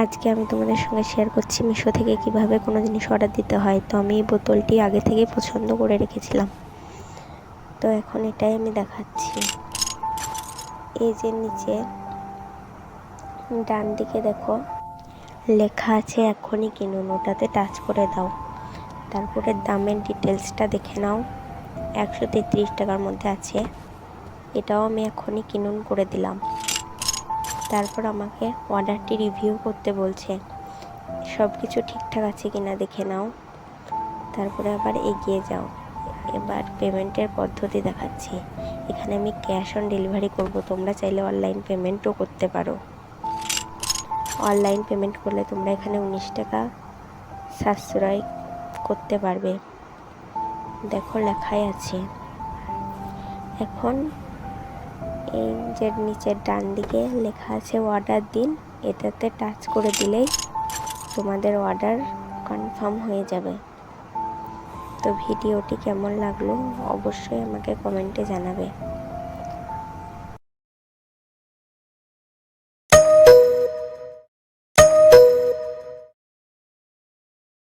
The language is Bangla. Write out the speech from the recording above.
আজকে আমি তোমাদের সঙ্গে শেয়ার করছি মিশো থেকে কিভাবে কোনো জিনিস অর্ডার দিতে হয়। তো আমি এই বোতলটি আগে থেকেই পছন্দ করে রেখেছিলাম, তো এখন এটাই আমি দেখাচ্ছি। এই যে নিচে ডান দিকে দেখো লেখা আছে এখনই কিনুন, ওটাতে টাচ করে দাও। তারপরে দামের ডিটেলসটা দেখে নাও, 133 টাকার মধ্যে আছে। এটাও আমি এখনই কিনুন করে দিলাম। তারপর আমাকে অর্ডারটি রিভিউ করতে বলছে, সব কিছু ঠিকঠাক আছে কিনা দেখে নাও। তারপরে আবার এগিয়ে যাও। এবার পেমেন্টের পদ্ধতি দেখাচ্ছি। এখানে আমি ক্যাশ অন ডেলিভারি করব, তোমরা চাইলে অনলাইন পেমেন্টও করতে পারো। অনলাইন পেমেন্ট করলে তোমরা এখানে 19 টাকা সাশ্রয় করতে পারবে, দেখো লেখাই আছে। এখন এই যে নিচের ডান দিকে লেখা আছে অর্ডার দিন, এটাতে টাচ করে দিলেই তোমাদের অর্ডার কনফার্ম হয়ে যাবে। তো ভিডিওটি কেমন লাগলো অবশ্যই আমাকে কমেন্টে জানাবে।